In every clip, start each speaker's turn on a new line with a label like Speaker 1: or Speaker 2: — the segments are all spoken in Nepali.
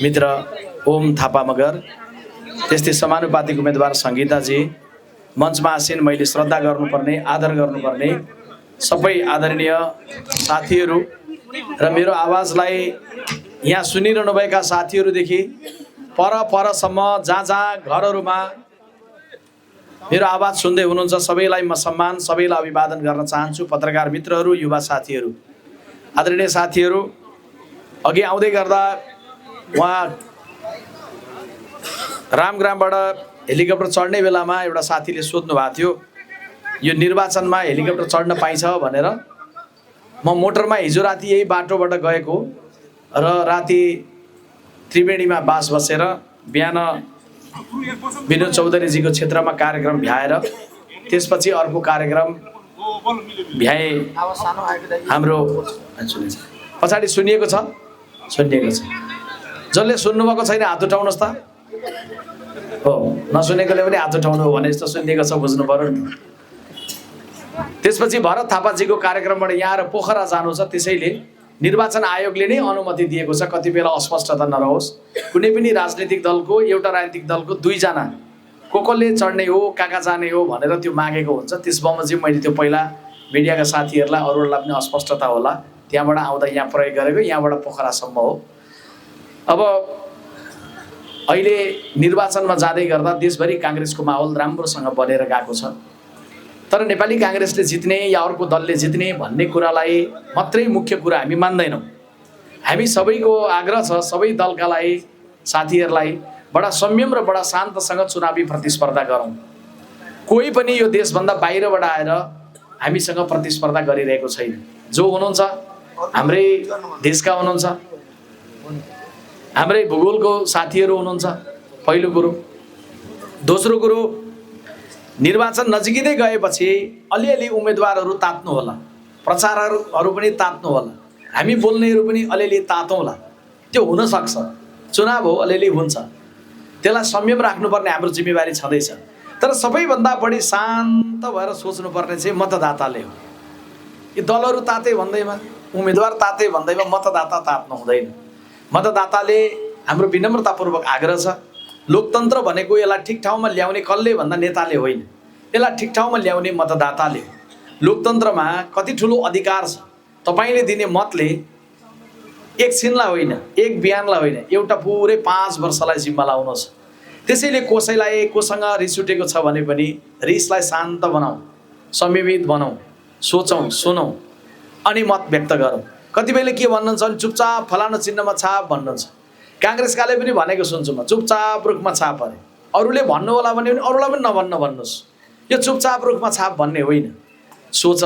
Speaker 1: मित्र ओम थापा मगर, त्यस्तै समानुपातिक उम्मेदवार सङ्गीताजी, मञ्चमा आसीन मैले श्रद्धा गर्नुपर्ने, आदर गर्नुपर्ने सबै आदरणीय साथीहरू र मेरो आवाजलाई यहाँ सुनिरहनुभएका साथीहरूदेखि परसम्म जहाँ जहाँ घरहरूमा मेरो आवाज सुन्दै हुनुहुन्छ सबैलाई म सम्मान, सबैलाई अभिवादन गर्न चाहन्छु। पत्रकार मित्रहरू, युवा साथीहरू, आदरणीय साथीहरू, अघि आउँदै गर्दा उहाँ रामग्रामबाट हेलिकप्टर चढ्ने बेलामा एउटा साथीले सोध्नु भएको थियो यो निर्वाचनमा हेलिकप्टर चढ्न पाइन्छ भनेर। म मोटरमा हिजो राति यही बाटोबाट गएको र राति त्रिवेणीमा बास बसेर बिहान विनोद चौधरीजीको क्षेत्रमा कार्यक्रम भ्याएर त्यसपछि अर्को कार्यक्रम भ्याए। हाम्रो पछाडि सुनिएको छ, जसले सुन्नुभएको छैन हात उठाउनुहोस् त। हो, नसुनेकोले पनि हात उठाउनु हो भने जस्तो सुनिएको छ बुझ्नु पर्यो नि। त्यसपछि भरत थापाजीको कार्यक्रमबाट यहाँ आएर पोखरा जानु छ, त्यसैले निर्वाचन आयोगले नै अनुमति दिएको छ, कति बेला अस्पष्टता नरहोस्। कुनै पनि राजनीतिक दलको, एउटा राजनीतिक दलको दुईजना कसले चढ्ने हो, कहाँ जाने हो भनेर त्यो मागेको हुन्छ। त्यस बमोजिम मैले त्यो पहिला मिडियाका साथीहरूलाई अरूहरूलाई पनि अस्पष्टता होला, त्यहाँबाट आउँदा यहाँ प्रयोग गरेको, यहाँबाट पोखरासम्म हो। अब अहिले निर्वाचनमा जाँदै गर्दा देशभरि काङ्ग्रेसको माहौल राम्रोसँग बनेर गएको छ, तर नेपाली काङ्ग्रेसले जित्ने या अर्को दलले जित्ने भन्ने कुरालाई मात्रै मुख्य कुरा हामी मान्दैनौँ। हामी सबैको आग्रह छ, सबै दलकालाई, साथीहरूलाई बडा संयम र बडा शान्तसँग चुनावी प्रतिस्पर्धा गरौँ। कोही पनि यो देशभन्दा बाहिरबाट आएर हामीसँग प्रतिस्पर्धा गरिरहेको छैन। जो हुनुहुन्छ हाम्रै देशका हुनुहुन्छ, हाम्रै भूगोलको साथीहरू हुनुहुन्छ, पहिलो कुरो। दोस्रो कुरो, निर्वाचन नजिकै गएपछि अलिअलि उम्मेदवारहरू तात्नु होला, प्रचारहरू पनि तात्नु होला, हामी बोल्नेहरू पनि अलिअलि तातौँला। त्यो हुनसक्छ, चुनाव हो, अलिअलि हुन्छ। त्यसलाई संयम राख्नुपर्ने हाम्रो जिम्मेवारी छँदैछ। तर सबैभन्दा बढी शान्त भएर सोच्नुपर्ने चाहिँ मतदाताले हो। यी दलहरू ताते भन्दैमा, उम्मेदवार ताते भन्दैमा मतदाता तात्नु हुँदैन। मतदाताले, हाम्रो विनम्रतापूर्वक आग्रह छ, लोकतन्त्र भनेको यसलाई ठिक ठाउँमा ल्याउने कसले भन्दा नेताले होइन, यसलाई ठिक ठाउँमा ल्याउने मतदाताले हो। लोकतन्त्रमा कति ठुलो अधिकार छ। तपाईँले दिने मतले एकछिनलाई होइन, एक बिहानलाई होइन, एउटा पुरै 5 वर्षलाई जिम्मा लाउनुहोस्। त्यसैले कसैलाई, कोसँग रिस उठेको छ भने पनि रिसलाई शान्त बनाऊ, संयमित बनाऊ, सोचौँ, सुनौँ अनि मत व्यक्त गरौँ। कतिपयले के भन्नुहुन्छ भने चुपचाप फलानु चिन्हमा छाप भन्नुहुन्छ। काङ्ग्रेसकाले पनि भनेको सुन्छु म, चुपचाप रुखमा छाप अरे। अरूले भन्नु होला भने पनि अरूलाई पनि नभन्न भन्नुहोस्। यो चुपचाप रुखमा छाप भन्ने होइन। सोच,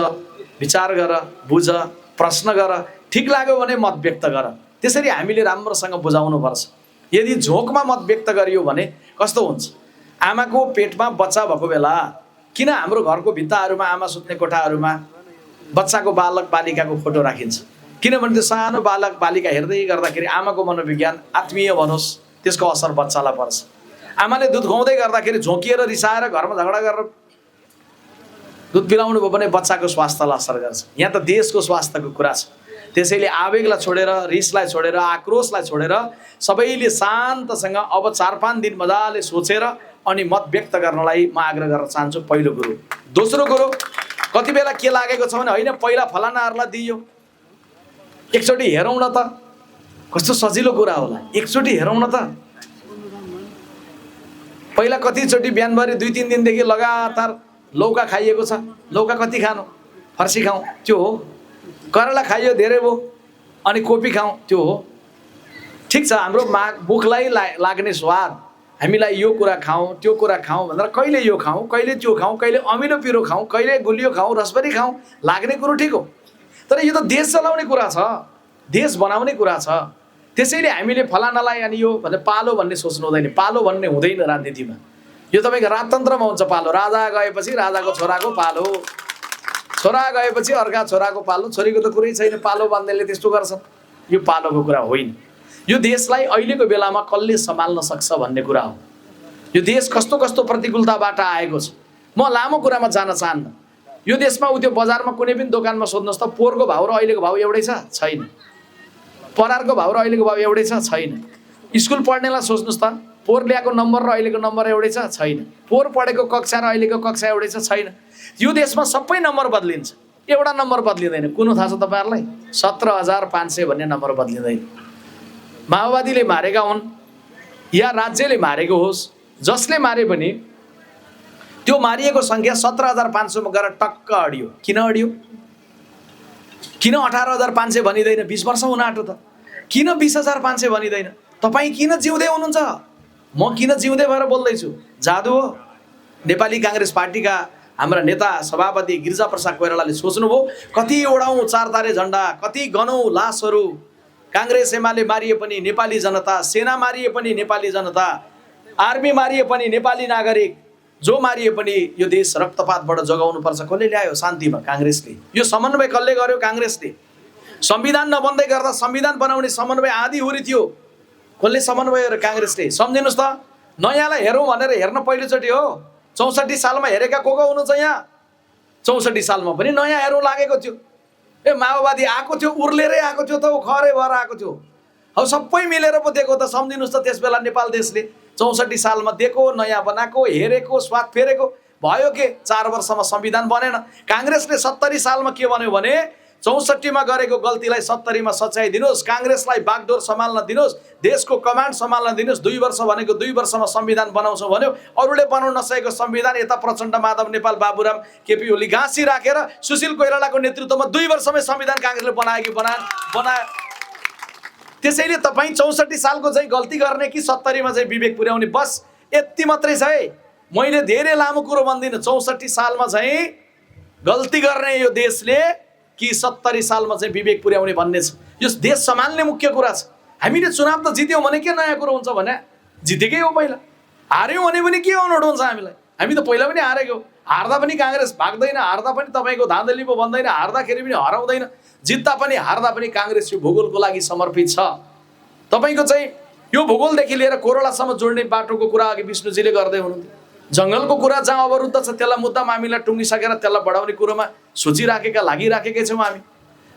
Speaker 1: विचार गर, बुझ, प्रश्न गर, ठिक लाग्यो भने मत व्यक्त गर। त्यसरी हामीले राम्रोसँग बुझाउनुपर्छ। यदि झोकमा मत व्यक्त गरियो भने कस्तो हुन्छ? आमाको पेटमा बच्चा भएको बेला किन हाम्रो घरको भित्ताहरूमा, आमा सुत्ने कोठाहरूमा बच्चाको बालक बालिकाको फोटो राखिन्छ? किनभने त्यो सानो बालक बालिका हेर्दै गर्दाखेरि आमाको मनोविज्ञान, आत्मीय भनोस्, त्यसको असर बच्चालाई पर्छ। आमाले दुध खुवाउँदै गर्दाखेरि झोकिएर रिसाएर घरमा झगडा गरेर दुध पिलाउनु भयो भने बच्चाको स्वास्थ्यलाई असर गर्छ। यहाँ त देशको स्वास्थ्यको कुरा छ। त्यसैले आवेगलाई छोडेर, रिसलाई छोडेर, आक्रोशलाई छोडेर सबैले शान्तसँग अब 4-5 दिन मजाले सोचेर अनि मत व्यक्त गर्नलाई म आग्रह गर्न चाहन्छु, पहिलो कुरो। दोस्रो कुरो, कति बेला के लागेको छ भने होइन पहिला फलानाहरूलाई दियो, एकचोटि हेरौँ न त, कस्तो सजिलो कुरा होला, एकचोटि हेरौँ न त। पहिला कतिचोटि बिहानभरि 2-3 दिनदेखि लगातार लौका खाइएको छ, लौका कति खानु, फर्सी खाउँ, त्यो हो। करेला खाइयो धेरै भयो, अनि कोपी खाउँ, त्यो हो। ठिक छ, हाम्रो मुखलाई लाग्ने स्वाद, हामीलाई यो कुरा खाउँ, त्यो कुरा खाउँ भनेर कहिले यो खाउँ, कहिले त्यो खाउँ, कहिले अमिलो पिरो खाउँ, कहिले गुलियो खाउँ, रसबरी खाउँ, लाग्ने कुरो ठिक हो। तर यो त देश चलाउने कुरा छ, देश बनाउने कुरा छ। त्यसैले हामीले फलानालाई अनि यो भने पालो भन्ने सोच्नु हुँदैन। पालो भन्ने हुँदैन राजनीतिमा। यो तपाईँको राजतन्त्रमा हुन्छ पालो। राजा गएपछि राजाको छोराको पालो, छोरा गएपछि अर्का छोराको पालो, छोरीको त कुरै छैन, पालो बान्नेले त्यस्तो गर्छ। यो पालोको कुरा होइन। यो देशलाई अहिलेको बेलामा कसले सम्हाल्न सक्छ भन्ने कुरा हो। यो देश कस्तो कस्तो प्रतिकूलताबाट आएको छ। म लामो कुरामा जान चाहन्न। यो देशमा त्यो बजारमा कुनै पनि दोकानमा सोध्नुहोस् त, पोहोरको भाउ र अहिलेको भाउ एउटै छ? छैन। परारको भाउ र अहिलेको भाउ एउटै छ? छैन। स्कुल पढ्नेलाई सोच्नुहोस् त, पोहोर ल्याएको नम्बर र अहिलेको नम्बर एउटै छ? छैन। पोहोर पढेको कक्षा र अहिलेको कक्षा एउटै छ? छैन। यो देशमा सबै नम्बर बदलिन्छ, एउटा नम्बर बदलिँदैन। कुन हो थाहा छ तपाईँहरूलाई? 17,500 भन्ने नम्बर बदलिँदैन। माओवादीले मारेका हुन् या राज्यले मारेको होस्, जसले मारे पनि त्यो मारिएको सङ्ख्या 17,500 मा गएर टक्क अडियो। किन अडियो? किन 18,500 भनिँदैन? 20 वर्ष हुन आँट्यो त। किन 20,500 भनिँदैन? तपाईँ किन जिउँदै हुनुहुन्छ? म किन जिउँदै भएर बोल्दैछु? जादु हो? नेपाली काङ्ग्रेस पार्टीका हाम्रा नेता सभापति गिरिजाप्रसाद कोइरालाले सोच्नुभयो, कति ओडाउँ चारतारे झन्डा, कति गनौँ लासहरू, काङ्ग्रेस एमाले मारिए पनि नेपाली जनता, सेना मारिए पनि नेपाली जनता, आर्मी मारिए पनि नेपाली नागरिक, जो मारिए पनि यो देश रक्तपातबाट जगाउनुपर्छ। कसले ल्यायो शान्तिमा? काङ्ग्रेसले। यो समन्वय कसले गर्यो? काङ्ग्रेसले। संविधान नबन्दै गर्दा संविधान बनाउने समन्वय आधी हुरी थियो। कसले समन्वय गर्यो? काङ्ग्रेसले। सम्झिनुहोस् त, नयाँलाई हेरौँ भनेर हेर्न पहिलोचोटि हो। 64 सालमा हेरेका को हुनुहुन्छ यहाँ? 64 सालमा पनि नयाँ हेरौँ लागेको थियो। ए माओवादी आएको थियो, उर्लेरै आएको थियो त, खरे भएर आएको थियो। अब सबै मिलेर पो दिएको त। सम्झिनुहोस् त, त्यस बेला नेपाल देशले 64 सालमा दिएको, नयाँ बनाएको, हेरेको, स्वाद फेरेको, भयो के? 4 वर्षमा संविधान बनेन। काङ्ग्रेसले 70 सालमा के भन्यो भने 64 मा गरेको गल्तीलाई 70 मा सच्याइदिनुहोस्, काङ्ग्रेसलाई बागडोर सम्हाल्न दिनुहोस्, देशको कमान्ड सम्हाल्न दिनुहोस्, 2 वर्ष भनेको 2 वर्षमा संविधान बनाउँछौँ भन्यो। अरूले बनाउन नसकेको संविधान यता प्रचण्ड, माधव नेपाल, बाबुराम, केपी ओली घाँसी राखेर सुशील कोइरालाको नेतृत्वमा 2 वर्षमै संविधान काङ्ग्रेसले बनायो कि बनायो। त्यसैले तपाईँ 64 सालको चाहिँ गल्ती गर्ने कि 70 मा चाहिँ विवेक पुर्याउने, बस यति मात्रै छ है। मैले धेरै लामो कुरो भन्दिनँ। 64 सालमा चाहिँ गल्ती गर्ने यो देशले कि 70 सालमा चाहिँ विवेक पुर्याउने भन्ने छ। यो देश सम्हाल्ने मुख्य कुरा छ। हामीले चुनाव त जित्यौँ भने के नयाँ कुरो हुन्छ भने? जितेकै हो। पहिला हार्यौँ भने पनि के अनौठो हुन्छ हामीलाई? हामी त पहिला पनि हारेको। हार्दा पनि काङ्ग्रेस भाग्दैन, हार्दा पनि तपाईँको धाँधली पो भन्दैन, हार्दाखेरि पनि हराउँदैन, जित्दा पनि हार्दा पनि काङ्ग्रेस यो भूगोलको लागि समर्पित छ। तपाईँको चाहिँ यो भूगोलदेखि लिएर कोरोलासम्म जोड्ने बाटोको कुरा अघि विष्णुजीले गर्दै हुनुहुन्थ्यो। जङ्गलको कुरा जहाँ अवरुद्ध छ त्यसलाई मुद्दा मामिला टुङ्गिसकेर त्यसलाई बढाउने कुरोमा सोचिराखेका लागिराखेकै छौँ हामी।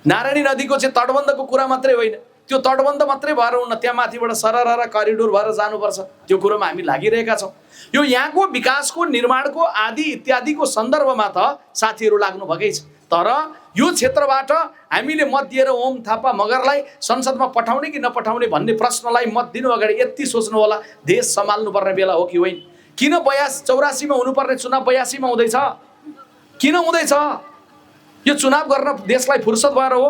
Speaker 1: नारायणी नदीको चाहिँ तटबन्धको कुरा मात्रै होइन, त्यो तटबन्ध मात्रै भएर हुन्न, त्यहाँ माथिबाट सरर करिडोर भएर जानुपर्छ, त्यो कुरोमा हामी लागिरहेका छौँ। यो यहाँको विकासको, निर्माणको आदि इत्यादिको सन्दर्भमा त साथीहरू लाग्नु भएकै छ। तर यो क्षेत्रबाट हामीले मत दिएर ओम थापा मगरलाई संसदमा पठाउने कि नपठाउने भन्ने प्रश्नलाई मत दिनु अगाडि यति सोच्नु होला, देश सम्हाल्नुपर्ने बेला हो कि होइन? किन 84 मा हुनुपर्ने चुनाव 82 मा हुँदैछ? किन हुँदैछ? यो चुनाव गर्न देशलाई फुर्सद भएर हो?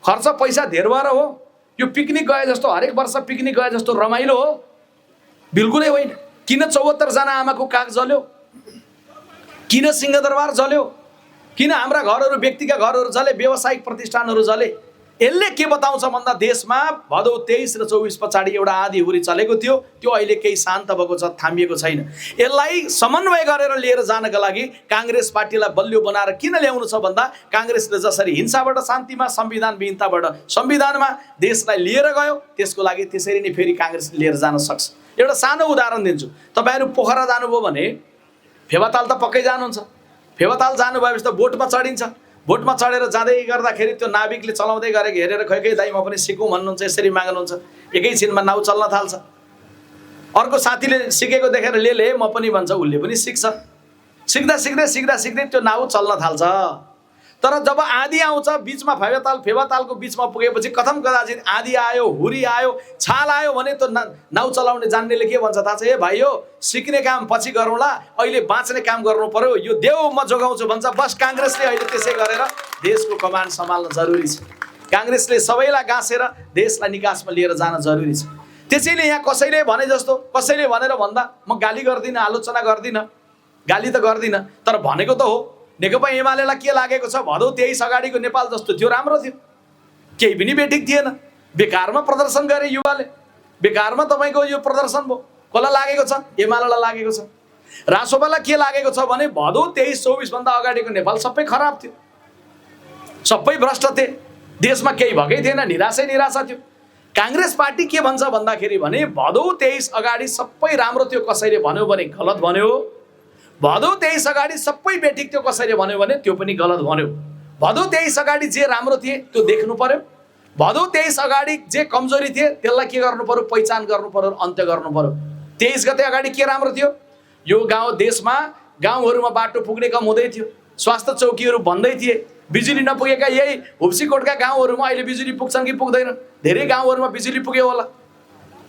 Speaker 1: खर्च पैसा धेर भएर हो? यो पिकनिक गए जस्तो, हरेक वर्ष पिकनिक गए जस्तो रमाइलो हो? बिल्कुलै होइन। किन 74 जना आमाको काग जल्यो? किन सिंहदरबार जल्यो? किन हाम्रा घरहरू, व्यक्तिका घरहरू जले, व्यावसायिक प्रतिष्ठानहरू जले? यसले के बताउँछ भन्दा देशमा भदौ 23 र 24 पछाडि एउटा आधी हुरी चलेको थियो, त्यो अहिले केही शान्त भएको छ, थामिएको छैन। यसलाई समन्वय गरेर लिएर जानका लागि काङ्ग्रेस पार्टीलाई बलियो बनाएर किन ल्याउनु छ भन्दा काङ्ग्रेसले जसरी हिंसाबाट शान्तिमा, संविधान विहीनताबाट संविधानमा देशलाई लिएर गयो, त्यसको लागि त्यसरी नै फेरि काङ्ग्रेसले लिएर जान सक्छ। एउटा सानो उदाहरण दिन्छु। तपाईँहरू पोखरा जानुभयो भने फेवाताल त पक्कै जानुहुन्छ। फेवाताल जानुभएपछि त बोटमा चढिन्छ। बोटमा चढेर जाँदै गर्दाखेरि त्यो नाविकले चलाउँदै गरेको हेरेर खै दाइ म पनि सिकौँ भन्नुहुन्छ, यसरी माग्नुहुन्छ, एकैछिनमा नाउ चल्न थाल्छ। अर्को साथीले सिकेको देखेर ले म पनि भन्छ, उसले पनि सिक्छ। सिक्दा सिक्दै त्यो नाउ चल्न थाल्छ। तर जब आँधी आउँछ, बिचमा फेवातालको बिचमा पुगेपछि कथम कदाचित आँधी आयो, हुरी आयो, छाल आयो भने त्यो नाउ चलाउने जान्नेले के भन्छ थाहा छ? ए भाइ, यो सिक्ने काम पछि गरौँला, अहिले बाँच्ने काम गर्नु पर्यो, यो देऊ म जोगाउँछु भन्छ। बस काङ्ग्रेसले अहिले त्यसै गरेर देशको कमान्ड सम्हाल्न जरुरी छ। काङ्ग्रेसले सबैलाई गाँसेर देशलाई निकासमा लिएर जान जरुरी छ। त्यसैले यहाँ कसैले भने जस्तो, कसैले भनेर भन्दा म गाली गर्दिनँ, आलोचना गर्दिनँ, गाली त गर्दिनँ, तर भनेको त हो। नेकपा एमालेलाई के लागेको छ? भदौ 23 अगाडिको नेपाल जस्तो थियो, राम्रो थियो, केही पनि बेठिक थिएन। बेकारमा प्रदर्शन गरे युवाले, बेकारमा तपाईँको यो प्रदर्शन भयो। कसलाई लागेको छ? एमालेलाई लागेको छ। रासोपालाई के लागेको छ भने भदौ 23-24 भन्दा अगाडिको नेपाल सबै खराब थियो, सबै भ्रष्ट थिए, देशमा केही भएकै थिएन, निराशा थियो। काङ्ग्रेस पार्टी के भन्छ भन्दाखेरि भने भदौ 23 अगाडि सबै राम्रो थियो कसैले भन्यो भने गलत भन्यो, भदौ 23 अगाडि सबै बेठिक थियो कसैले भन्यो भने त्यो पनि गलत भन्यो। भदौ 23 अगाडि जे राम्रो थिए त्यो देख्नु पर्यो, भदौ 23 अगाडि जे कमजोरी थिए त्यसलाई के गर्नु पर्यो, पहिचान गर्नु पर्यो, अन्त्य गर्नु पर्यो। 23 गते अगाडि के राम्रो थियो, यो गाउँ देशमा गाउँहरूमा बाटो पुग्ने कम हुँदै थियो, स्वास्थ्य चौकीहरू बन्दै थिए, बिजुली नपुगेका यही हुप्सीकोटका गाउँहरूमा अहिले बिजुली पुग्छन् कि पुग्दैन? धेरै गाउँहरूमा बिजुली पुग्यो होला।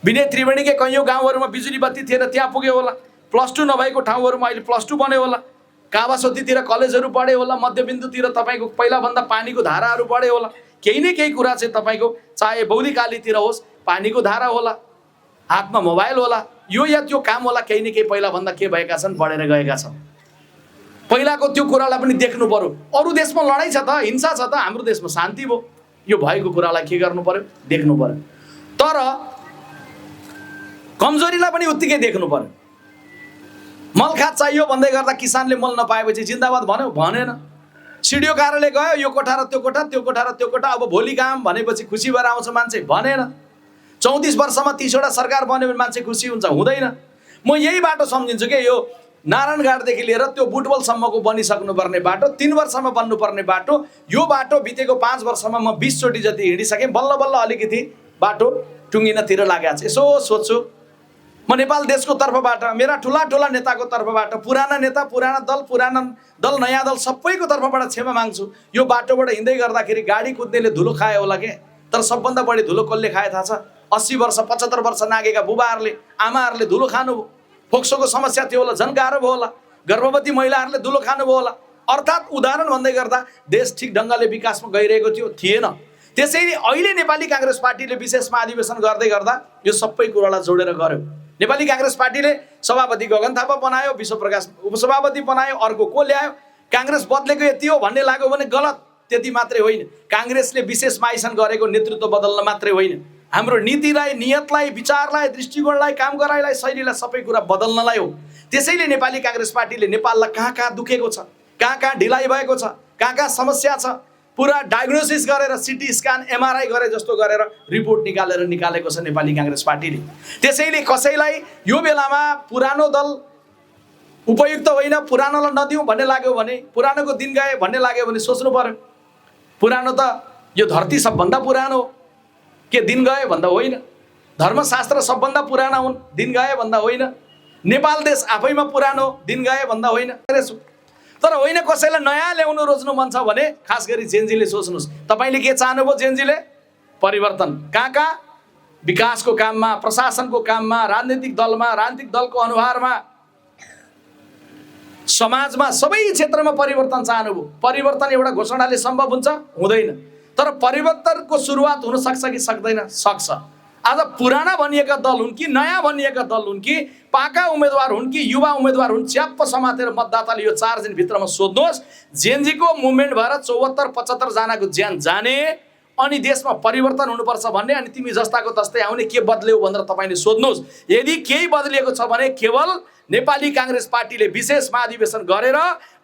Speaker 1: विनय त्रिवेणीकै कैयौँ गाउँहरूमा बिजुली बत्ती थिएन, त्यहाँ पुग्यो होला। +2 नभएको ठाउँहरूमा अहिले +2 बन्यो होला। कावासोतीतिर कलेजहरू बढ्यो होला। मध्यबिन्दुतिर तपाईँको पहिलाभन्दा पानीको धाराहरू बढ्यो होला। केही न केही कुरा चाहिँ तपाईँको चाहे बौलीकालीतिर होस् पानीको धारा होला, हातमा मोबाइल होला, यो या त्यो काम होला, केही न केही पहिलाभन्दा के भएका छन्, बढेर गएका छन्। पहिलाको त्यो कुरालाई पनि देख्नु पर्यो। अरू देशमा लडाइँ छ त, हिंसा छ त, हाम्रो देशमा शान्ति भयो। यो भएको कुरालाई के गर्नु पर्यो, देख्नु पर्यो। तर कमजोरीलाई पनि उत्तिकै देख्नु पर्यो। मलखात चाहियो भन्दै गर्दा किसानले मल नपाएपछि जिन्दाबाद भन्यो, भनेन। सिडिओ कार्यालय गयो, यो कोठा र त्यो कोठा, त्यो कोठा र त्यो कोठा, अब भोलि काम भनेपछि खुसी भएर आउँछ मान्छे, भनेन। 34 वर्षमा 30 वटा सरकार बन्यो भने मान्छे खुसी हुन्छ, हुँदैन। म यही बाटो सम्झिन्छु कि यो नारायणघाटदेखि लिएर त्यो बुटवलसम्मको बनिसक्नुपर्ने बाटो, 3 वर्षमा बन्नुपर्ने बाटो, यो बाटो बितेको 5 वर्षमा म 20 चोटि जति हिँडिसकेँ। बल्ल बल्ल अलिकति बाटो टुङ्गिनतिर लागेको छ। यसो सोध्छु म नेपाल देशको तर्फबाट, मेरा ठुला ठुला नेताको तर्फबाट, पुराना नेता, पुराना दल, नयाँ दल सबैको तर्फबाट क्षमा माग्छु। यो बाटोबाट हिँड्दै गर्दाखेरि गाडी कुद्नेले धुलो खायो होला के, तर सबभन्दा बढी धुलो कसले खाए थाहा छ? 80 वर्ष 75 वर्ष नागेका बुबाहरूले, आमाहरूले धुलो खानुभयो। फोक्सोको समस्या थियो होला, झन् गाह्रो भयो होला। गर्भवती महिलाहरूले धुलो खानुभयो होला। अर्थात् उदाहरण भन्दै गर्दा देश ठिक ढङ्गले विकासमा गइरहेको थिएन। त्यसैले अहिले नेपाली काङ्ग्रेस पार्टीले विशेष महाधिवेशन गर्दै गर्दा यो सबै कुरालाई जोडेर गर्यो। नेपाली काङ्ग्रेस पार्टीले सभापति गगन थापा बनायो, विश्वप्रकाश उपसभापति बनायो, अर्को को ल्यायो। काङ्ग्रेस बदलेको यति हो भन्ने लाग्यो भने गलत। त्यति मात्रै होइन, काङ्ग्रेसले विशेष महाधिवेशन गरेको नेतृत्व बदल्न मात्रै होइन, हाम्रो नीतिलाई, नियतलाई, विचारलाई, दृष्टिकोणलाई, काम गराइलाई, शैलीलाई, सबै कुरा बदल्नलाई हो। त्यसैले नेपाली काङ्ग्रेस पार्टीले नेपाललाई कहाँ कहाँ दुखेको छ, कहाँ कहाँ ढिलाइ भएको छ, कहाँ कहाँ समस्या छ, पुरा डायग्नोसिस गरेर सिटी स्क्यान एमआरआई गरे जस्तो गरेर रिपोर्ट निकालेको छ नेपाली काङ्ग्रेस पार्टीले। त्यसैले कसैलाई यो बेलामा पुरानो दल उपयुक्त होइन, पुरानोलाई नदिउँ भन्ने लाग्यो भने, पुरानोको दिन गए भन्ने लाग्यो भने सोच्नु पर्यो। पुरानो त यो धरती सबभन्दा पुरानो हो, के दिन गए भन्दा होइन। धर्मशास्त्र सबभन्दा पुराना हुन्, दिन गए भन्दा होइन। नेपाल देश आफैमा पुरानो, दिन गए भन्दा होइन। तर होइन, कसैलाई नयाँ ल्याउनु रोज्नु मन छ भने खास गरी जेनजीले सोच्नुहोस्, तपाईँले के चाहनुभयो? जेनजीले परिवर्तन कहाँ कहाँ? विकासको काममा, प्रशासनको काममा, राजनीतिक दलमा, राजनीतिक दलको अनुहारमा, समाजमा, सबै क्षेत्रमा परिवर्तन चाहनुभयो। परिवर्तन एउटा घोषणाले सम्भव हुन्छ? हुँदैन। तर परिवर्तनको सुरुवात हुन सक्छ कि सक्दैन? सक्छ। आज पुराना भनिएका दल हुन् कि नयाँ भनिएका दल हुन् कि पाका उम्मेदवार हुन् कि युवा उम्मेदवार हुन्, च्याप्प समातेर मतदाताले यो 4 दिनभित्रमा सोध्नुहोस्। जेनजीको मुभमेन्ट भएर 74-75 जनाको ज्यान जाने, अनि देशमा परिवर्तन हुनुपर्छ भन्ने, अनि तिमी जस्ताको तस्तै आउने, के बदल्यौ भनेर तपाईँले सोध्नुहोस्। यदि केही बदलिएको छ भने केवल नेपाली काङ्ग्रेस पार्टीले विशेष महाधिवेशन गरेर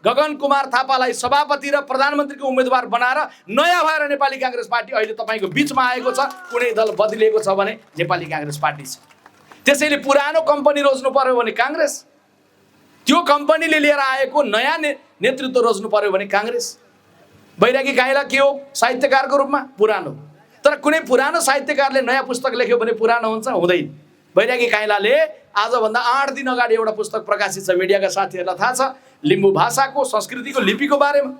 Speaker 1: गगन कुमार थापालाई सभापति र प्रधानमन्त्रीको उम्मेदवार बनाएर नयाँ भएर नेपाली काङ्ग्रेस पार्टी अहिले तपाईँको बिचमा आएको छ। कुनै दल बदलिएको छ भने नेपाली काङ्ग्रेस पार्टी छ। त्यसैले पुरानो कम्पनी रोज्नु पर्यो भने काङ्ग्रेस, त्यो कम्पनीले लिएर आएको नयाँ नेतृत्व रोज्नु पर्यो भने काङ्ग्रेस। बैरागी काइँला के हो? साहित्यकारको रूपमा पुरानो। तर कुनै पुरानो साहित्यकारले नयाँ पुस्तक लेख्यो भने पुरानो हुन्छ? हुँदैन। बैरागी काइँलाले आजभन्दा 8 दिन अगाडि एउटा पुस्तक प्रकाशित छ, मिडियाका साथीहरूलाई थाहा छ, लिम्बू भाषाको, संस्कृतिको, लिपिको बारेमा।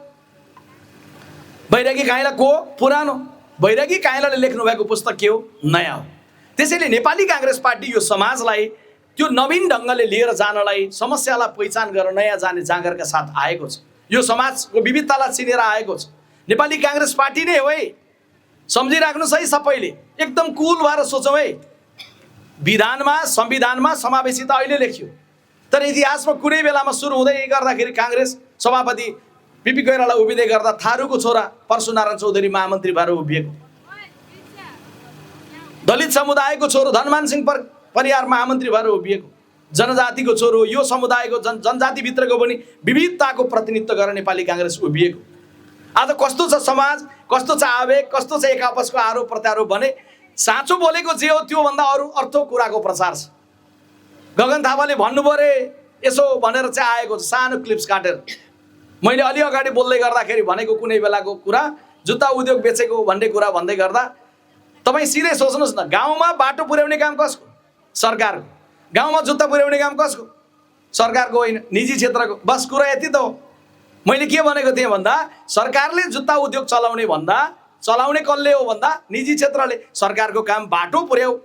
Speaker 1: बैरागी काइँला को? पुरानो। बैरागी काइँलाले लेख्नु भएको पुस्तक के हो? नयाँ हो। त्यसैले नेपाली काङ्ग्रेस पार्टी यो समाजलाई त्यो नवीन ढङ्गले लिएर जानलाई, समस्यालाई पहिचान गरेर नयाँ जाने जाँगरका साथ आएको छ। यो समाजको विविधतालाई चिनेर आएको छ। नेपाली काङ्ग्रेस पार्टी नै हो है, सम्झिराख्नुहोस् है सबैले। एकदम कुल भएर सोचौँ है। विधानमा, संविधानमा समावेशिता अहिले लेख्यो, तर इतिहासमा कुनै बेलामा सुरु हुँदै गर्दाखेरि काङ्ग्रेस सभापति बिपी कोइराला उभिँदै गर्दा थारूको छोरा परशुनारायण चौधरी महामन्त्री भएर उभिएको, दलित समुदायको छोरो धनमान सिंह परियार महामन्त्री भएर उभिएको, जनजातिको छोरो, यो समुदायको जनजातिभित्रको पनि विविधताको प्रतिनिधित्व गरेर नेपाली काङ्ग्रेस उभिएको। आज कस्तो छ समाज, कस्तो छ आवेग, कस्तो छ एक आपसको आरोप प्रत्यारोप भने साँचो बोलेको जे हो त्यो भन्दा अरू अर्थो कुराको प्रचार छ। गगन थापाले भन्नुभयो रे यसो भनेर चाहिँ आएको छ, सानो क्लिप्स काटेर। मैले अलि अगाडि बोल्दै गर्दाखेरि भनेको कुनै बेलाको कुरा, जुत्ता उद्योग बेचेको भन्ने कुरा भन्दै गर्दा तपाईँ सिधै सोच्नुहोस् न, गाउँमा बाटो पुर्याउने काम कसको? सरकारको। गाउँमा जुत्ता पुर्याउने काम कसको? सरकारको होइन, निजी क्षेत्रको। बस कुरा यति त हो। मैले के भनेको थिएँ भन्दा सरकारले जुत्ता उद्योग चलाउने भन्दा चलाउने कसले हो भन्दा निजी क्षेत्रले। सरकारको काम बाटो पुर्याऊ,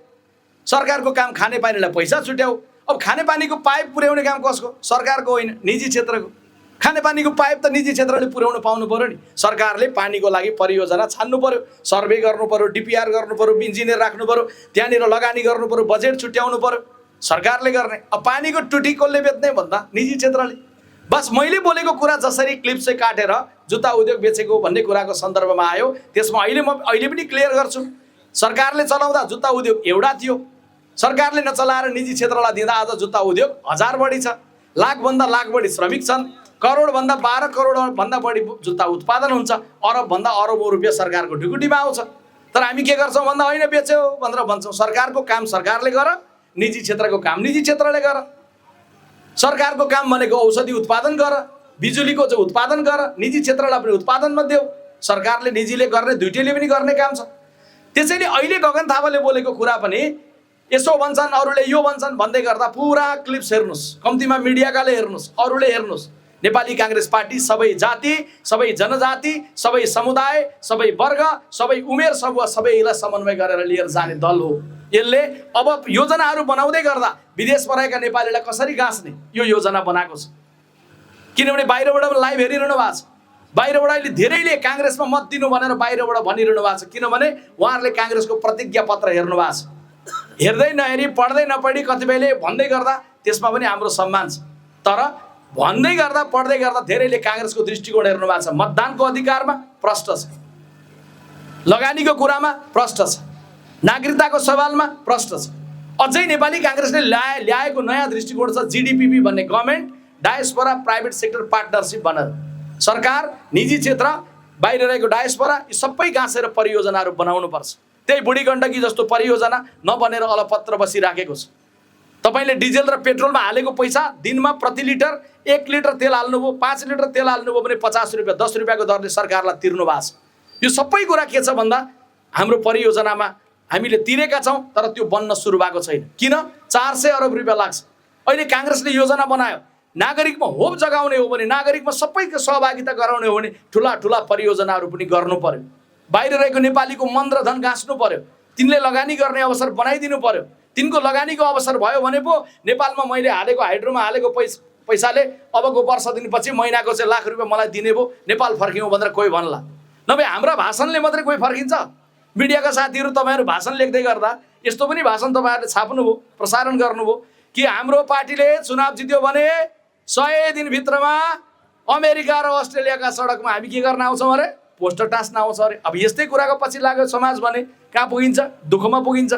Speaker 1: सरकारको काम खानेपानीलाई पैसा छुट्याऊ। अब खानेपानीको पाइप पुर्याउने काम कसको? सरकारको होइन, निजी क्षेत्रको। खानेपानीको पाइप त निजी क्षेत्रले पुर्याउनु पाउनु पर्यो नि। सरकारले पानीको लागि परियोजना छान्नु पर्यो, सर्वे गर्नु पर्यो, डिपिआर गर्नु पर्यो, इन्जिनियर राख्नु पर्यो, त्यहाँनिर लगानी गर्नु पर्यो, बजेट छुट्याउनु पर्यो, सरकारले गर्ने। अब पानीको टुटी कसले बेच्ने भन्दा निजी क्षेत्रले। बस मैले बोलेको कुरा जसरी क्लिप चाहिँ काटेर जुत्ता उद्योग बेचेको भन्ने कुराको सन्दर्भमा आयो, त्यसमा अहिले पनि क्लियर गर्छु। सरकारले चलाउँदा जुत्ता उद्योग एउटा थियो, सरकारले नचलाएर निजी क्षेत्रलाई दिँदा आज जुत्ता उद्योग 1000 बढी छ, लाखभन्दा लाख बढी श्रमिक छन्, करोडभन्दा 12 करोडभन्दा बढी जुत्ता उत्पादन हुन्छ, अरबभन्दा अरबौँ रुपियाँ सरकारको ढुकुटीमा आउँछ। तर हामी के गर्छौँ भन्दा होइन बेच्यो भनेर भन्छौँ। सरकारको काम सरकारले गर, निजी क्षेत्रको काम निजी क्षेत्रले गर। सरकारको काम भनेको औषधि उत्पादन गर, बिजुलीको चाहिँ उत्पादन गर, निजी क्षेत्रलाई पनि उत्पादनमा देऊ। सरकारले निजीले गर्ने दुईटैले पनि गर्ने काम छ। त्यसैले अहिले गगन थापाले बोलेको कुरा पनि यसो भन्छन्, अरूले यो भन्छन् भन्दै गर्दा पुरा क्लिप्स हेर्नुहोस्, कम्तीमा मिडियाकाले हेर्नुहोस्, अरूले हेर्नुहोस्। नेपाली काङ्ग्रेस पार्टी सबै जाति, सबै जनजाति, सबै समुदाय, सबै वर्ग, सबै उमेर समूह सबैलाई समन्वय गरेर लिएर जाने दल हो। यसले अब योजनाहरू बनाउँदै गर्दा विदेशमा रहेका नेपालीलाई कसरी गाँच्ने यो योजना बनाएको छ। किनभने बाहिरबाट लाइभ हेरिरहनु भएको छ, बाहिरबाट अहिले धेरैले काङ्ग्रेसमा मत दिनु भनेर बाहिरबाट भनिरहनु भएको छ। किनभने उहाँहरूले काङ्ग्रेसको प्रतिज्ञा पत्र हेर्नु भएको छ। हेर्दै नहेरी पढ्दै नपढी कतिपयले भन्दै गर्दा त्यसमा पनि हाम्रो सम्मान छ। तर भन्दै गर्दा पढ्दै गर्दा धेरैले काङ्ग्रेसको दृष्टिकोण हेर्नु भएको छ। मतदानको अधिकारमा प्रश्न छ, लगानीको कुरामा प्रश्न छ, नागरिकताको सवालमा प्रश्न छ। अझै नेपाली काङ्ग्रेसले ल्याएको नयाँ दृष्टिकोण छ जिडिपिपी भन्ने, government diaspora private sector partnership भनेर। सरकार, निजी क्षेत्र, बाहिर रहेको डायस्पोरा यी सबै गाँसेर परियोजनाहरू बनाउनुपर्छ। त्यही बुढी गण्डकी जस्तो परियोजना नबनेर अलपत्र बसिराखेको छ। तपाईँले डिजेल र पेट्रोलमा हालेको पैसा दिनमा प्रति लिटर 1 लिटर तेल हाल्नुभयो, 5 लिटर तेल हाल्नुभयो भने 50 रुपियाँ 10 रुपियाँको दरले सरकारलाई तिर्नु भएको छ। यो सबै कुरा के छ भन्दा हाम्रो परियोजनामा हामीले तिरेका छौँ तर त्यो बन्न सुरु भएको छैन। किन? 400 अरब रुपियाँ लाग्छ। अहिले काङ्ग्रेसले योजना बनायो, नागरिकमा होप जगाउने हो भने, नागरिकमा सबैको सहभागिता गराउने हो भने ठुला ठुला परियोजनाहरू पनि गर्नु पर्यो। बाहिर रहेको नेपालीको मन र धन गाँच्नु पर्यो, तिनले लगानी गर्ने अवसर बनाइदिनु पर्यो। तिनको लगानीको अवसर भयो भने पो नेपालमा मैले हालेको हाइड्रोमा हालेको पैसाले अबको वर्ष दिनपछि महिनाको चाहिँ लाख रुपियाँ मलाई दिने भयो, नेपाल फर्क्यौँ भनेर कोही भन्ला। नभए हाम्रा भाषणले मात्रै कोही फर्किन्छ? मिडियाका साथीहरू तपाईँहरू भाषण लेख्दै गर्दा यस्तो पनि भाषण तपाईँहरूले छाप्नुभयो, प्रसारण गर्नुभयो कि हाम्रो पार्टीले चुनाव जित्यो भने 100 दिनभित्रमा अमेरिका र अस्ट्रेलियाका सडकमा हामी के गर्न आउँछौँ अरे? पोस्टर टाँस्न आउँछ अरे। अब यस्तै कुराको पछि लाग्यो समाज भने कहाँ पुगिन्छ? दुःखमा पुगिन्छ।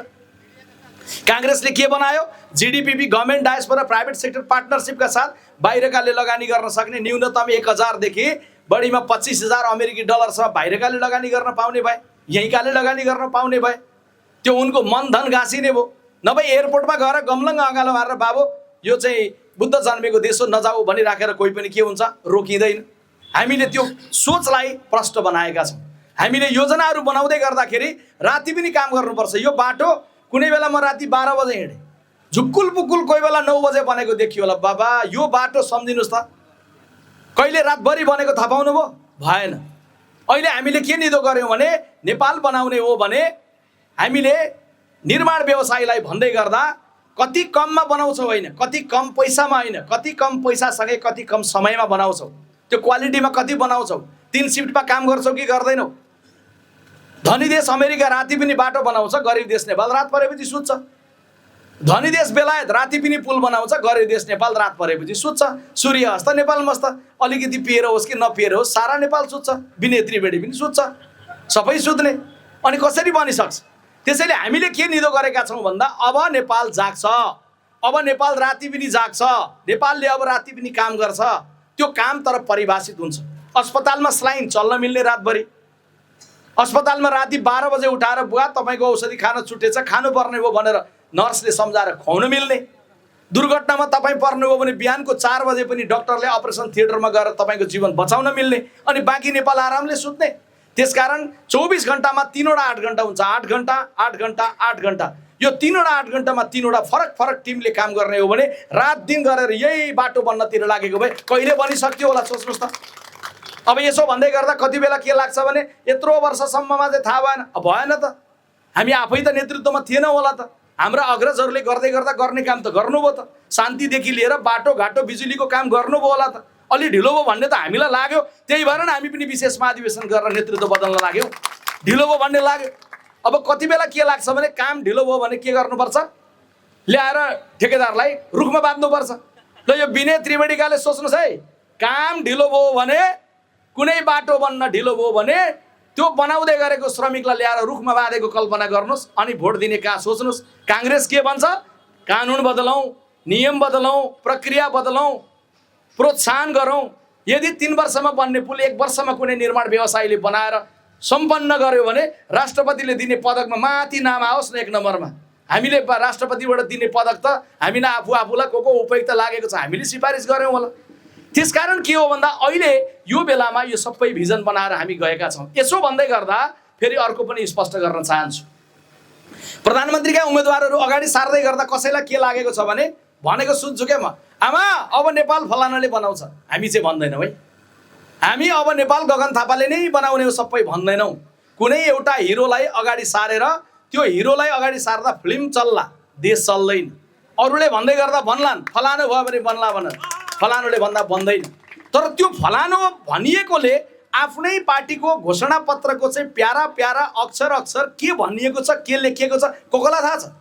Speaker 1: काङ्ग्रेसले के बनायो? जिडिपिपी, गभर्मेन्ट डायस्पोरा प्राइभेट सेक्टर पार्टनरसिपका साथ बाहिरकाले लगानी गर्न सक्ने न्यूनतम 1000 देखि बढीमा 25,000 अमेरिकी डलरसम्म बाहिरकाले लगानी गर्न पाउने भए, यहीँकाले लगानी गर्न पाउने भए, त्यो उनको मन धन गाँसिने भयो। नभए एयरपोर्टमा गएर गमलङ्ग अँगालो मारेर बाबु यो चाहिँ बुद्ध जन्मेको देश हो नजाऊ भनिराखेर कोही पनि के हुन्छ? रोकिँदैन। हामीले त्यो सोचलाई प्रष्ट बनाएका छौँ। हामीले योजनाहरू बनाउँदै गर्दाखेरि राति पनि काम गर्नुपर्छ। यो बाटो कुनै बेला म राति 12 बजे हिँडेँ, झुक्कुल पुक्कुल कोही बेला 9 बजे बनेको देखियो होला। बाबा यो बाटो सम्झिनुहोस् त, कहिले रातभरि बनेको थाहा पाउनु भयो? भएन। अहिले हामीले के निधो गऱ्यौँ भने नेपाल बनाउने हो भने हामीले निर्माण व्यवसायलाई भन्दै गर्दा कति कममा बनाउँछौ होइन, कति कम पैसामा होइन, कति कम पैसासँगै कति कम समयमा बनाउँछौ, त्यो क्वालिटीमा कति बनाउँछौ, 3 सिफ्टमा काम गर्छौ कि गर्दैनौ? धनी देश अमेरिका राति पनि बाटो बनाउँछ, गरिब देश नेपाल रात परेपछि सुत्छ। धनी देश बेलायत राति पनि पुल बनाउँछ, गरिब देश नेपाल रात परेपछि सुत्छ। सूर्य अस्त नेपाल मस्त, अलिकति पिएर होस् कि नपिएर होस् सारा नेपाल सुत्छ, विनेत्री बेडी पनि सुत्छ, सबै सुत्ने। अनि कसरी बनिसक्छ? त्यसैले हामीले के निधो गरेका छौँ भन्दा अब नेपाल जाग्छ, अब नेपाल राति पनि जाग्छ, नेपालले अब राति पनि काम गर्छ। त्यो काम तर परिभाषित हुन्छ। अस्पतालमा स्लाइन चल्न मिल्ने रातभरि, अस्पतालमा राति 12 बजे उठाएर बुवा तपाईँको औषधि खान छुटेछ खानुपर्ने हो भनेर नर्सले सम्झाएर खुवाउन मिल्ने। दुर्घटनामा तपाईँ पर्नुभयो भने बिहानको 4 बजे पनि डाक्टरले अपरेसन थिएटरमा गएर तपाईँको जीवन बचाउन मिल्ने। अनि बाँकी नेपाल आरामले सुत्ने। त्यसकारण 24 घण्टामा 3वटा 8 घण्टा हुन्छ। 8 घण्टा 8 घण्टा 8 घण्टा, यो 3वटा 8 घण्टामा 3वटा फरक फरक टिमले काम गर्ने हो भने रात दिन गरेर यही बाटो बन्नतिर लागेको भए कहिले बनिसक्थ्यो होला, सोच्नुहोस् त। अब यसो भन्दै गर्दा कति बेला के लाग्छ भने यत्रो वर्षसम्ममा चाहिँ थाहा भएन, भएन त, हामी आफै त नेतृत्वमा थिएनौँ होला त, हाम्रा अग्रजहरूले गर्दै गर्दा गर्ने काम त गर्नुभयो त, शान्तिदेखि लिएर बाटोघाटो बिजुलीको काम गर्नुभयो होला त, अलि ढिलो भयो भन्ने त हामीलाई लाग्यो, त्यही भएर नि हामी पनि विशेष महाधिवेशन गरेर नेतृत्व बदल्न लाग्यौँ, ढिलो भयो भन्ने लाग्यो। अब कति बेला के लाग्छ भने काम ढिलो भयो भने के गर्नुपर्छ, ल्याएर ठेकेदारलाई रुखमा बाँध्नुपर्छ। ल यो विनय त्रिवेणीकाले सोच्नुहोस् है, काम ढिलो भयो भने, कुनै बाटो बन्न ढिलो भयो भने त्यो बनाउँदै गरेको श्रमिकलाई ल्याएर रुखमा बाँधेको कल्पना गर्नुहोस्, अनि भोट दिने कहाँ सोच्नुहोस्। काङ्ग्रेस के भन्छ, कानुन बदलौँ, नियम बदलौँ, प्रक्रिया बदलौँ, प्रोत्साहन गरौँ। यदि 3 वर्षमा बन्ने पुल 1 वर्षमा कुनै निर्माण व्यवसायीले बनाएर सम्पन्न गर्यो भने राष्ट्रपतिले दिने पदकमा माथि नाम आओस् न 1 नम्बरमा। हामीले राष्ट्रपतिबाट दिने पदक त हामी न आफूलाई को उपयुक्त लागेको छ हामीले सिफारिस गऱ्यौँ होला। त्यसकारण के हो भन्दा अहिले यो बेलामा यो सबै भिजन बनाएर हामी गएका छौँ। यसो भन्दै गर्दा फेरि अर्को पनि स्पष्ट गर्न चाहन्छु, प्रधानमन्त्रीका उम्मेदवारहरू अगाडि सार्दै गर्दा कसैलाई के लागेको छ भने भनेको सुन्छु क्या म, आमा अब नेपाल फलानाले बनाउँछ, हामी चाहिँ भन्दैनौँ है, हामी अब नेपाल गगन थापाले नै बनाउने हो सबै भन्दैनौँ। कुनै एउटा हिरोलाई अगाडि सारेर त्यो हिरोलाई अगाडि सार्दा फिल्म चल्ला, देश चल्दैन। अरूले भन्दै गर्दा भन्लान्, फलानो भयो भने बन्ला भन, फलानुले भन्दा बन्दैन। तर त्यो फलानु भनिएकोले आफ्नै पार्टीको घोषणा पत्रको चाहिँ प्यारा प्यारा अक्षर अक्षर के भनिएको छ, के लेखिएको छ, कोलाई थाहा छ।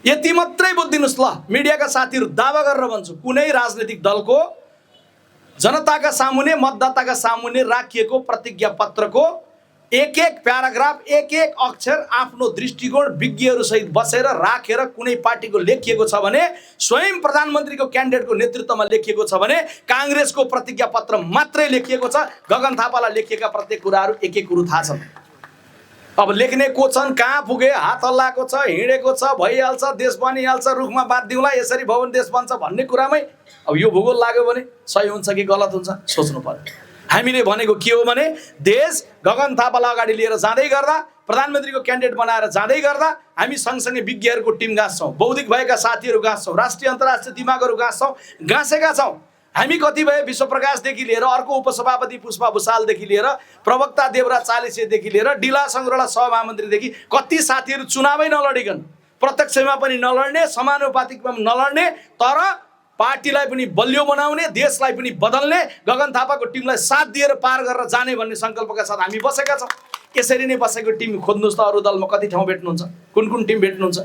Speaker 1: यति मात्रै बुझिदिनुहोस् ल, मिडियाका साथीहरू दावा गरेर भन्छु, कुनै राजनीतिक दलको जनताका सामुने मतदाताका सामुने राखिएको प्रतिज्ञा पत्रको एक एक प्याराग्राफ एक एक अक्षर आफ्नो दृष्टिकोण विज्ञहरूसहित बसेर राखेर कुनै पार्टीको लेखिएको छ भने, स्वयं प्रधानमन्त्रीको क्यान्डिडेटको नेतृत्वमा लेखिएको छ भने काङ्ग्रेसको प्रतिज्ञा पत्र मात्रै लेखिएको छ। गगन थापालाई लेखिएका प्रत्येक कुराहरू एक एक कुरो थाहा छन्। अब लेख्ने को छन्, कहाँ पुगे, हात हल्लाएको छ, हिँडेको छ, भइहाल्छ, देश बनिहाल्छ, रुखमा बाँधिदिउँला, यसरी भयो भने देश बन्छ भन्ने कुरामै अब यो भूगोल लाग्यो भने सही हुन्छ कि गलत हुन्छ सोच्नु पर्यो। हामीले भनेको के हो भने देश गगन थापालाई अगाडि लिएर जाँदै गर्दा, प्रधानमन्त्रीको क्यान्डिडेट बनाएर जाँदै गर्दा हामी सँगसँगै विज्ञहरूको टिम गाँच्छौँ, बौद्धिक भएका साथीहरू गाँच्छौँ, राष्ट्रिय अन्तर्राष्ट्रिय दिमागहरू गाँच्छौँ, गाँसेका छौँ। हामी कतिपय विश्वप्रकाशदेखि लिएर अर्को उपसभापति पुष्पा भुषालदेखि लिएर प्रवक्ता देवराज चालिसेदेखि लिएर डिला सङ्ग्रौला सहमहामन्त्रीदेखि कति साथीहरू चुनावै नलडिकन, प्रत्यक्षमा पनि नलड्ने, समानुपातिकमा पनि नलड्ने, तर पार्टीलाई पनि बलियो बनाउने, देशलाई पनि बदल्ने, गगन थापाको टिमलाई साथ दिएर पार गरेर जाने भन्ने सङ्कल्पका साथ हामी बसेका छौँ। यसरी नै बसेको टिम खोज्नुहोस् त अरू दलमा कति ठाउँ भेट्नुहुन्छ, कुन कुन टिम भेट्नुहुन्छ।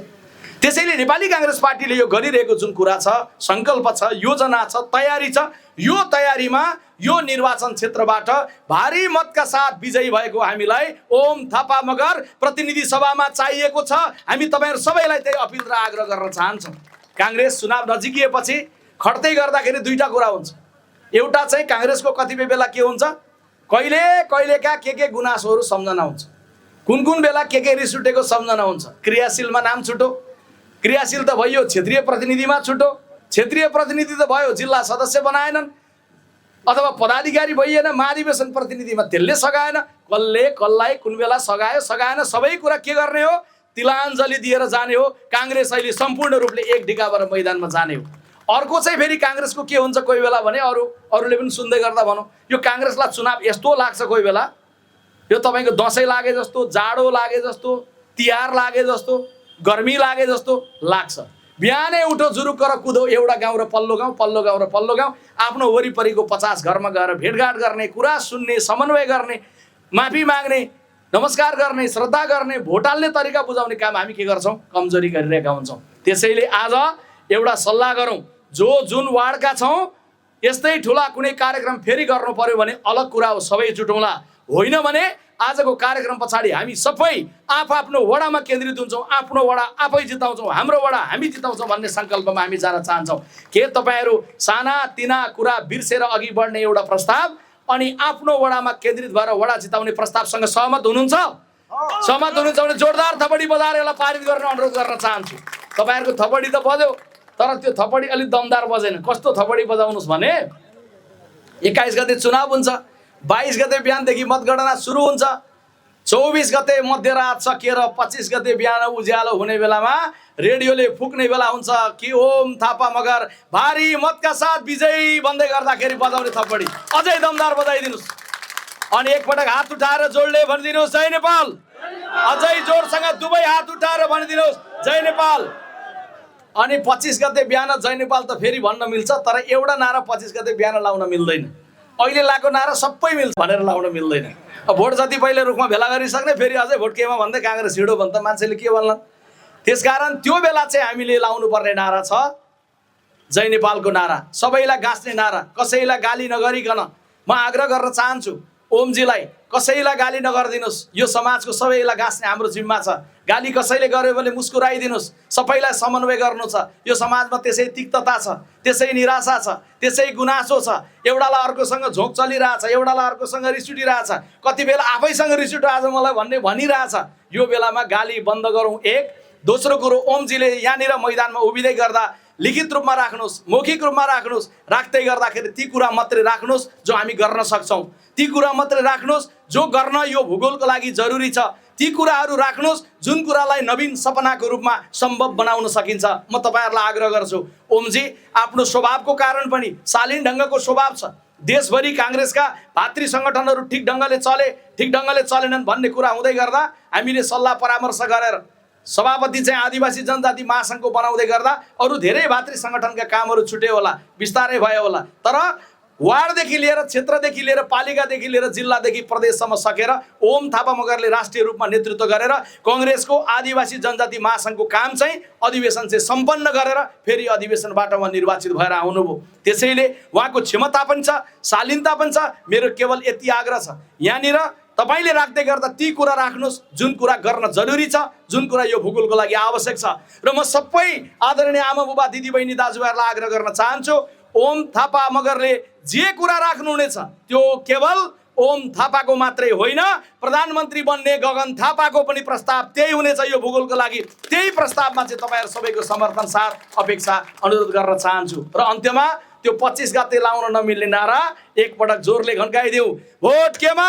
Speaker 1: त्यसैले नेपाली काङ्ग्रेस पार्टीले यो गरिरहेको जुन कुरा छ, सङ्कल्प छ, योजना छ, तयारी छ, यो तयारीमा यो निर्वाचन क्षेत्रबाट भारी मतका साथ विजयी भएको हामीलाई ओम थापा मगर प्रतिनिधि सभामा चाहिएको छ। हामी तपाईँहरू सबैलाई त्यही अपिल र आग्रह गर्न चाहन्छौँ। काङ्ग्रेस चुनाव नजिकिएपछि खट्दै गर्दाखेरि दुईटा कुरा हुन्छ। एउटा चाहिँ काङ्ग्रेसको कतिपय बेला के हुन्छ, कहिलेका के गुनासोहरू सम्झना हुन्छ, कुन बेला के रिस उठेको सम्झना हुन्छ। क्रियाशीलमा नाम छुटो, क्रियाशील त भयो, क्षेत्रीय प्रतिनिधिमा छुटो, क्षेत्रीय प्रतिनिधि त भयो, जिल्ला सदस्य बनाएनन्, अथवा पदाधिकारी भइएन, महाधिवेशन प्रतिनिधिमा त्यसले सघाएन, कसलाई कुन बेला सघायो सघाएन, सबै कुरा के गर्ने हो, तिलाञ्जली दिएर जाने हो। काङ्ग्रेस अहिले सम्पूर्ण रूपले एक ढिकाबाट मैदानमा जाने हो। अर्को चाहिँ फेरि काङ्ग्रेसको के हुन्छ कोही बेला भने अरूले पनि सुन्दै गर्दा भनौँ, यो काङ्ग्रेसलाई चुनाव यस्तो लाग्छ कोही बेला, यो तपाईँको दसैँ लागे जस्तो, जाडो लागे जस्तो, तिहार लागे जस्तो, गर्मी लागे जस्तो लाग्छ। बिहानै उठो, जुरुक्क र कुदो, एउटा गाउँ र पल्लो गाउँ, पल्लो गाउँ र पल्लो गाउँ, आफ्नो वरिपरिको 50 घरमा गएर भेटघाट गर्ने, कुरा सुन्ने, समन्वय गर्ने, माफी माग्ने, नमस्कार गर्ने, श्रद्धा गर्ने, भोट हाल्ने तरिका बुझाउने काम हामी के गर्छौँ, कमजोरी गरिरहेका हुन्छौँ। त्यसैले आज एउटा सल्लाह गरौँ, जुन वार्डका छौँ यस्तै ठुला कुनै कार्यक्रम फेरि गर्नु पर्यो भने अलग कुरा हो, सबै जुटौँला, होइन भने आजको कार्यक्रम पछाडि हामी सबै आफ्नो वडामा केन्द्रित हुन्छौँ, आफ्नो वडा आफै जिताउँछौँ, हाम्रो वडा हामी जिताउँछौँ भन्ने सङ्कल्पमा हामी जान चाहन्छौँ। के तपाईँहरू साना तिना कुरा बिर्सेर अघि बढ्ने एउटा प्रस्ताव अनि आफ्नो वडामा केन्द्रित भएर वडा जिताउने प्रस्तावसँग सहमत हुनुहुन्छ? सहमत हुनुहुन्छ भने जोरदार थपडी बजाएर यसलाई पारित गर्न अनुरोध गर्न चाहन्छु। तपाईँहरूको थपडी त बज्यो, तर त्यो थपडी अलिक दमदार बजेन। कस्तो थपडी बजाउनुहोस् भने 21 गते चुनाव हुन्छ, 22 गते बिहानदेखि मतगणना सुरु हुन्छ। 24 गते मध्यरात सकिएर 25 गते बिहान उज्यालो हुने बेलामा रेडियोले फुक्ने बेला हुन्छ कि ओम थापा मगर भारी मतका साथ विजयी भन्दै गर्दाखेरि बजाउने थप्पडी अझै दमदार बजाइदिनुस्। अनि एकपटक हात उठाएर जोडले भनिदिनुहोस् जय नेपाल। अझै जोडसँग दुवै हात उठाएर भनिदिनुहोस् जय नेपाल। अनि 25 गते बिहान जय नेपाल त फेरि भन्न मिल्छ, तर एउटा नारा 25 गते बिहान लाउन मिल्दैन। अहिले लाएको नारा सबै मिल्छ भनेर लाउन मिल्दैन। भोट जति पहिले रुखमा भेला गरिसक्ने, फेरि अझै भोट केमा भन्दै काङ्ग्रेस हिँडो भन्छ, मान्छेले के भन्ला। त्यसकारण त्यो बेला चाहिँ हामीले लाउनु पर्ने नारा छ जय नेपालको नारा, सबैलाई गाँच्ने नारा, कसैलाई गाली नगरिकन। म आग्रह गर्न चाहन्छु ओमजीलाई, कसैलाई गाली नगरिदिनुहोस्। यो समाजको सबैलाई गाँच्ने हाम्रो जिम्मा छ। गाली कसैले गर्यो भने मुस्कुराइदिनुहोस्। सबैलाई समन्वय गर्नु छ। यो समाजमा त्यसै तिक्तता छ, त्यसै निराशा छ, त्यसै गुनासो छ। एउटालाई अर्कोसँग झोक चलिरहेछ, एउटालाई अर्कोसँग रिस उठिरहेछ, कति बेला आफैसँग रिस उठ्यो आज मलाई भन्ने भनिरहेछ। यो बेलामा गाली बन्द गरौँ। एक दोस्रो कुरो, ओमजीले यहाँनिर मैदानमा उभिँदै गर्दा लिखित रूपमा राख्नुहोस्, मौखिक रूपमा राख्नुहोस्। राख्दै गर्दाखेरि ती कुरा मात्रै राख्नुहोस् जो हामी गर्न सक्छौँ, ती कुरा मात्रै राख्नुहोस् जो गर्न यो भूगोलको लागि जरुरी छ। ती कुराहरू राख्नुहोस् जुन कुरालाई नवीन सपनाको रूपमा सम्भव बनाउन सकिन्छ। म तपाईहरुलाई आग्रह गर्छु, ओमजी आफ्नो स्वभावको कारण पनि शालीन ढङ्गको स्वभाव छ। देशभरि काङ्ग्रेसका भातृ सङ्गठनहरू ठिक ढङ्गले चले, ठिक ढङ्गले चलेनन् भन्ने कुरा हुँदै गर्दा हामीले सल्लाह परामर्श गरेर सभापति चाहिँ आदिवासी जनजाति महासङ्घको बनाउँदै गर्दा अरू धेरै भातृ सङ्गठनका कामहरू छुट्यो होला, बिस्तारै भयो होला। तर वार्डदेखि लिएर, क्षेत्रदेखि लिएर, पालिकादेखि लिएर जिल्लादेखि प्रदेशसम्म सकेर ओम थापा मगरले राष्ट्रिय रूपमा नेतृत्व गरेर काङ्ग्रेसको आदिवासी जनजाति महासङ्घको काम चाहिँ अधिवेशन चाहिँ सम्पन्न गरेर फेरि अधिवेशनबाट उहाँ निर्वाचित भएर आउनुभयो। त्यसैले उहाँको क्षमता पनि छ, शालीनता पनि छ। मेरो केवल यति आग्रह छ, यहाँनिर तपाईले राख्दै गर्दा ती कुरा राख्नुहोस् जुन कुरा गर्न जरुरी छ, जुन कुरा यो भूगोलको लागि आवश्यक छ। र म सबै आदरणीय आमा बुबा दिदीबहिनी दाजुभाइहरूलाई आग्रह गर्न चाहन्छु, ओम थापा मगरले जे कुरा राख्नुहुनेछ त्यो केवल ओम थापाको मात्रै होइन, प्रधानमन्त्री बन्ने गगन थापाको पनि प्रस्ताव त्यही हुनेछ यो भूगोलको लागि। त्यही प्रस्तावमा चाहिँ तपाईहरु सबैको समर्थन साथ अपेक्षा अनुरोध गर्न चाहन्छु। र अन्त्यमा त्यो 25 गते लाउन नमिल्ने नारा एकपटक जोरले घन्काइदेऊ, भोट केमा?